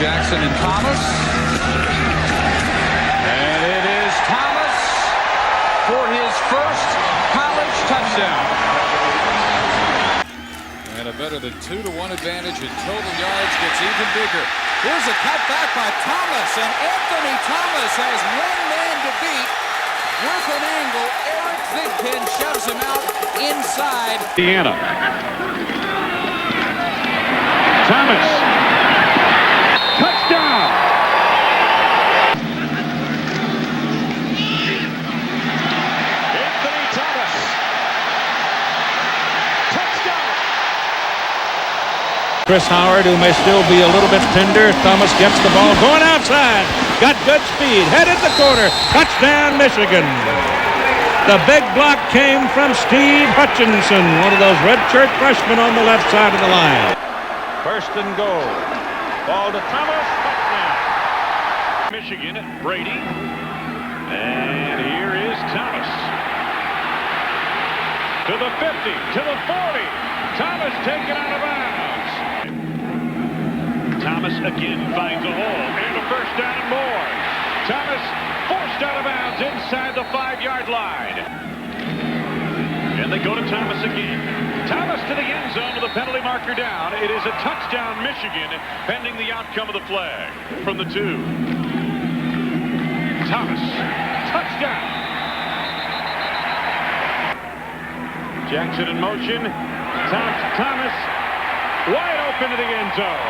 Jackson and Thomas. And it is Thomas for his first college touchdown. And a better than 2-to-1 advantage in total yards gets even bigger. Here's a cutback by Thomas, and Anthony Thomas has one man to beat with an angle. Eric Thigpen shoves him out inside. Indiana. Thomas. Touchdown. Anthony Thomas. Touchdown. Chris Howard, who may still be a little bit tender. Thomas gets the ball going outside. Got good speed. Headed the corner. Touchdown, Michigan. The big block came from Steve Hutchinson, one of those redshirt freshmen on the left side of the line. First and goal. Ball to Thomas. Touchdown. Michigan, Brady. And here is Thomas. To the 50, to the 40. Thomas taken out of bounds. Thomas again finds a hole. And a first down and more. Thomas forced out of bounds inside the 5-yard line. And they go to Thomas again. Thomas to the end zone with a penalty marker down. It is a touchdown, Michigan, pending the outcome of the flag from the 2. Thomas, touchdown. Jackson in motion. Thomas wide open to the end zone.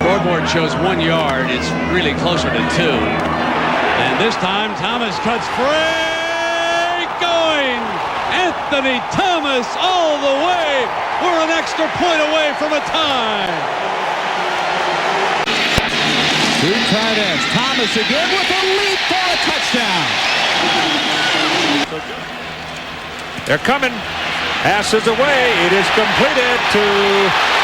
Scoreboard shows 1 yard. It's really closer to 2. And this time Thomas cuts free. Going. Anthony Thomas all the way. We're an extra point away from a tie. 2 tight ends. Thomas again with a leap for a touchdown. They're coming. Passes away. It is completed to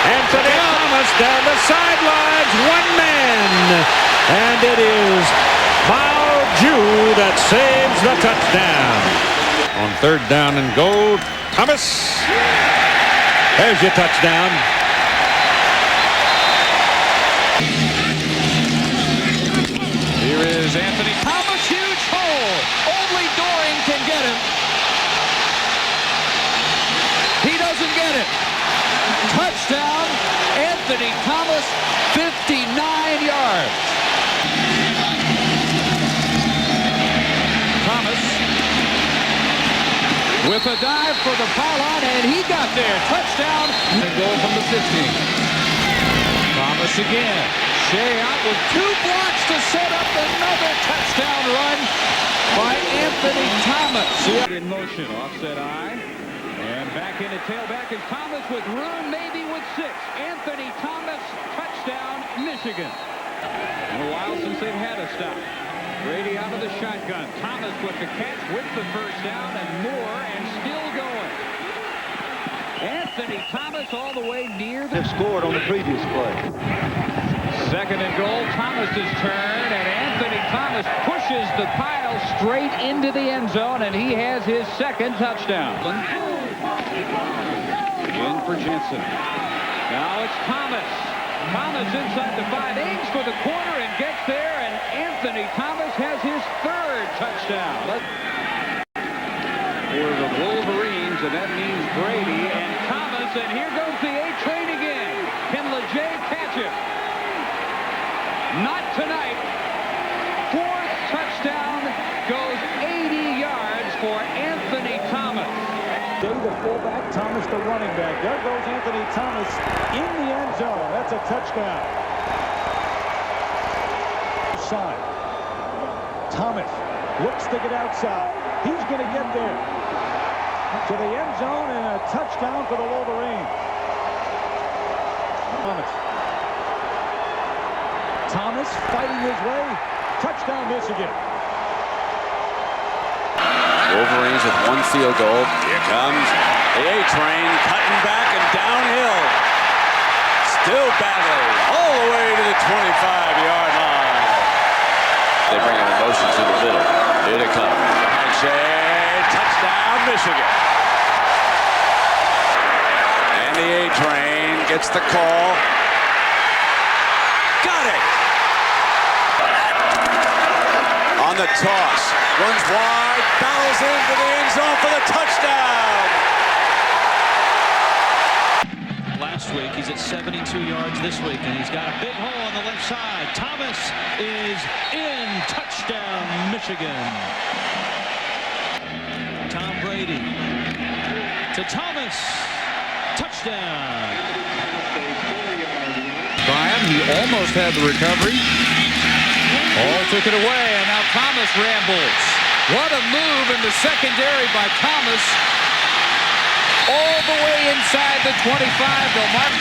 Anthony Thomas down the sidelines. One man. And it is Mao Ju that saves the touchdown. On 3rd down and goal, Thomas. There's your touchdown. Here is Anthony Thomas. Huge hole. Only Doring can get him. He doesn't get it. Touchdown, Anthony Thomas, 59 yards. Thomas with a dive for the pylon, and he got there. Touchdown. And goal from the 15. Thomas again. Shea out with 2 blocks to set up another touchdown run by Anthony Thomas. In motion, offset eye. And back into tailback is Thomas with room, maybe with 6. Anthony Thomas, touchdown, Michigan. In a while since they've had a stop. Brady out of the shotgun. Thomas with the catch, with the first down, and more, and still going. Anthony Thomas all the way near the... They've scored on the previous play. 2nd and goal, Thomas's turn, and Anthony Thomas pushes the pile straight into the end zone, and he has his 2nd touchdown. In for Jensen. Now it's Thomas. Thomas inside the 5, aims for the corner and gets there, and Anthony Thomas has his 3rd touchdown. For the Wolverines, and that means Brady and Thomas, and here goes the A-train again. Can LeJay catch him? Not tonight. 4th touchdown goes 80 yards for Anthony Thomas. Day the fullback, Thomas the running back. There goes Anthony Thomas in the end zone. That's a touchdown. Side. Thomas looks to get outside. He's going to get there. To the end zone and a touchdown for the Wolverines. Thomas fighting his way. Touchdown, Michigan. Wolverines with 1 field goal. Here comes the A-train, cutting back and downhill. Still battling all the way to the 25-yard line. They bring in the motions in the middle. Here it comes. Handshake, touchdown, Michigan. And the A-train gets the call. Got it! On the toss. Runs wide. Barrels into the end zone for the touchdown. Last week, he's at 72 yards this week, and he's got a big hole on the left side. Thomas is in. Touchdown, Michigan. Tom Brady to Thomas. Touchdown. Brian, he almost had the recovery. All took it away, and now Thomas rambles. What a move in the secondary by Thomas. All the way inside the 25. They'll mark.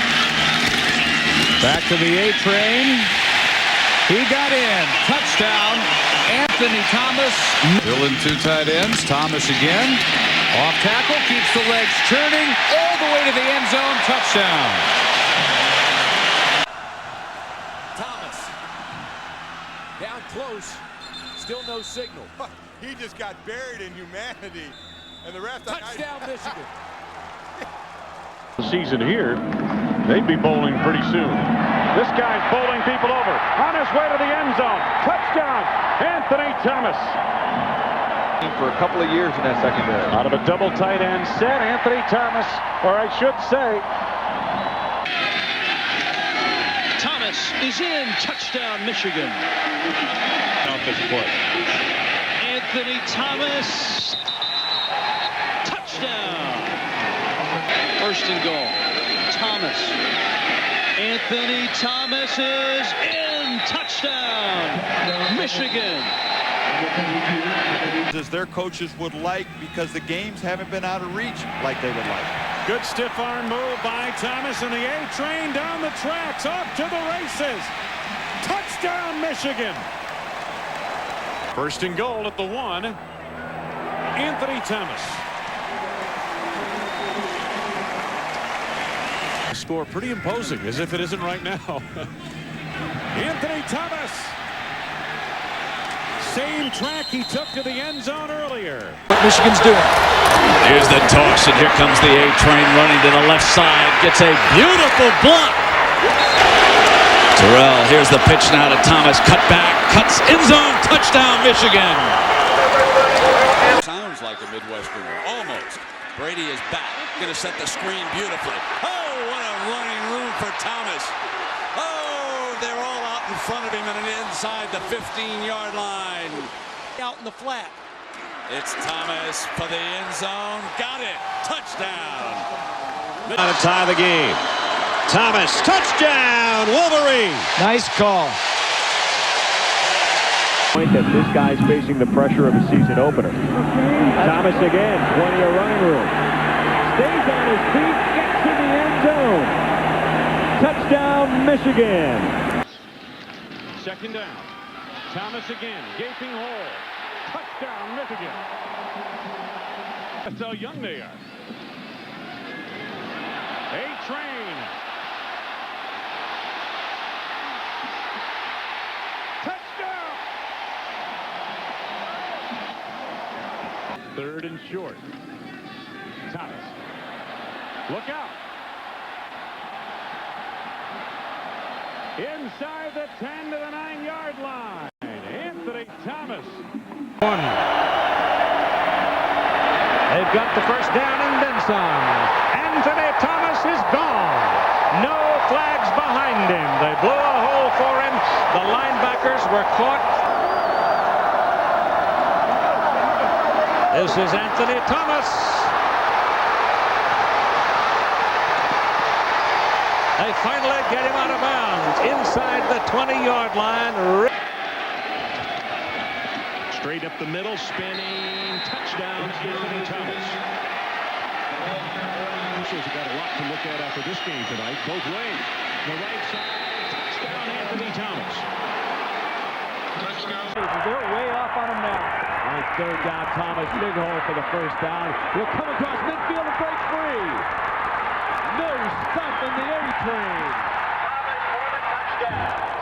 Back to the A train. He got in. Touchdown. Anthony Thomas. Still in two tight ends. Thomas again. Off tackle. Keeps the legs turning. All the way to the end zone. Touchdown. Thomas. Down close. Still no signal. He just got buried in humanity. And the ref... Touchdown, Michigan. Season here, they'd be bowling pretty soon. This guy's bowling people over. On his way to the end zone. Touchdown, Anthony Thomas. For a couple of years in that secondary. Out of a double tight end set, Anthony Thomas, or I should say. Thomas is in. Touchdown, Michigan. Off his foot. Anthony Thomas. Touchdown. First and goal. Thomas. Anthony Thomas is in. Touchdown. Michigan. As their coaches would like, because the games haven't been out of reach like they would like. Good stiff arm move by Thomas, and the A train down the tracks, off to the races. Touchdown, Michigan. First and goal at the 1. Anthony Thomas. Score pretty imposing, as if it isn't right now. Anthony Thomas. Same track he took to the end zone earlier. What Michigan's doing. Here's the toss, and here comes the A train running to the left side. Gets a beautiful block. Terrell, here's the pitch now to Thomas. Cut back, cuts end zone. Touchdown, Michigan. Sounds like a Midwesterner, almost. Brady is back. Going to set the screen beautifully. Oh, what a running room for Thomas. Oh, they're all out in front of him and inside the 15-yard line. Out in the flat. It's Thomas for the end zone. Got it. Touchdown. Out of tie the game. Thomas, touchdown, Wolverine. Nice call. Point that this guy's facing the pressure of a season opener. Thomas again, plenty of running room. Stays on his feet, gets to the end zone. Touchdown, Michigan. Second down. Thomas again, gaping hole. Touchdown, Michigan. That's how young they are. A train. Touchdown. Third and short. Thomas. Look out. Inside the 10 to the 9-yard line. Anthony Thomas. They've got the first down and then some. Anthony Thomas is gone. No flags behind him. They blew a hole for him. The linebackers were caught. This is Anthony Thomas. They finally get him out of bounds inside the 20-yard line. Straight up the middle, spinning, touchdown, Anthony Thomas. Officials have got a lot to look at after this game tonight, both ways. The right side, touchdown, Anthony Thomas. They're way off on him now. On third down, Thomas, big hole for the first down. He'll come across midfield and break free. No stop in the A train.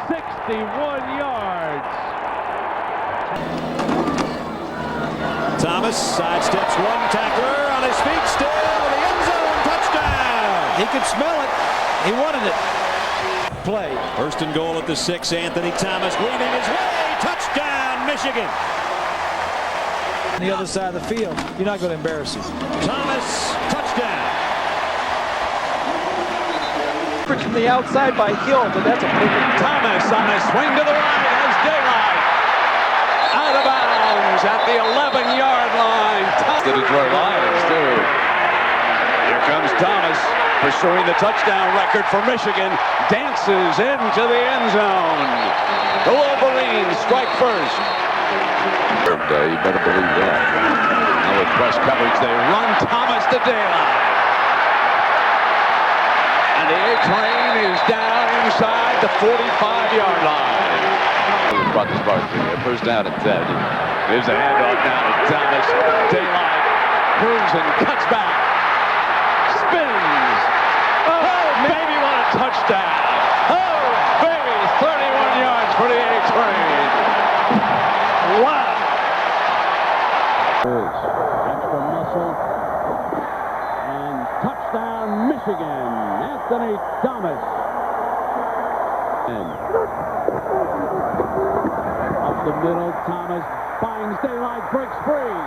61 yards. Thomas sidesteps one tackler on his feet still. The end zone touchdown. He could smell it. He wanted it. play. First and goal at the 6. Anthony Thomas leading his way. Touchdown, Michigan. On the other side of the field, you're not going to embarrass him. Thomas, touchdown. From the outside by Hill, but that's a perfect. Thomas on a swing to the right has daylight. Out of bounds at the 11-yard line. The Detroit Lions, too. Here comes Thomas, pursuing the touchdown record for Michigan. Dances into the end zone. The Wolverines strike first. You better believe that. Now with press coverage, they run Thomas to daylight. And the A-train is down inside the 45-yard line. Brought this far. First down at 10. Gives a handoff down to Thomas. Daylight moves and cuts back. Spins. Oh, maybe what a touchdown. Oh, baby, 31 yards for the A-train. Wow. Extra muscle. And touchdown, Michigan. Anthony Thomas. Up the middle, Thomas finds daylight, breaks free.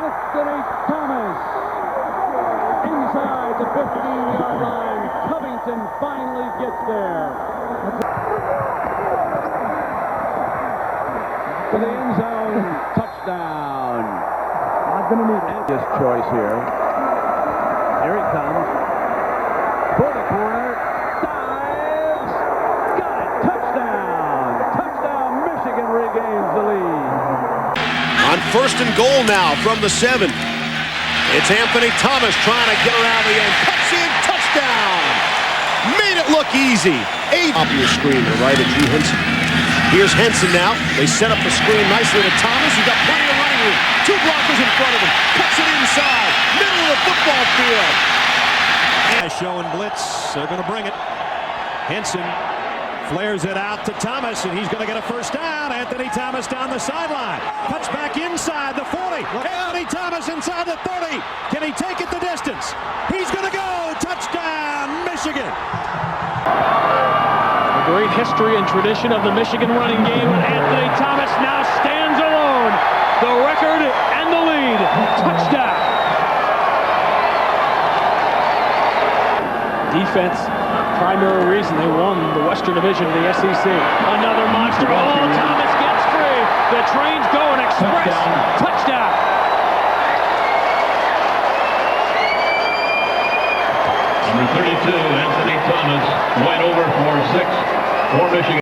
Anthony Thomas inside the 15-yard line. Covington finally gets there. To the end zone, touchdown. Not going to need this choice here. Here he comes. For the corner. Dives. Got it. Touchdown. Touchdown. Michigan regains the lead. On first and goal now from the 7. It's Anthony Thomas trying to get around the end. Cuts in. Touchdown. Made it look easy. Top of your screen to right at Drew Henson. Here's Henson now. They set up the screen nicely to Thomas. He's got plenty of running room. 2 blockers in front of him. Cuts it inside. Middle of the football field. Showing blitz. They're going to bring it. Henson flares it out to Thomas, and he's going to get a first down. Anthony Thomas down the sideline. Cuts back inside the 40. Anthony Thomas inside the 30. Can he take it the distance? He's going to go. Touchdown, Michigan. A great history and tradition of the Michigan running game, and Anthony Thomas now stands alone. The record and the lead. Touchdown. Defense, primary reason they won the Western Division of the SEC. Another monster. Oh, Thomas gets free. The train's going express. Touchdown. Number 32, Anthony Thomas, went over for 6 for Michigan.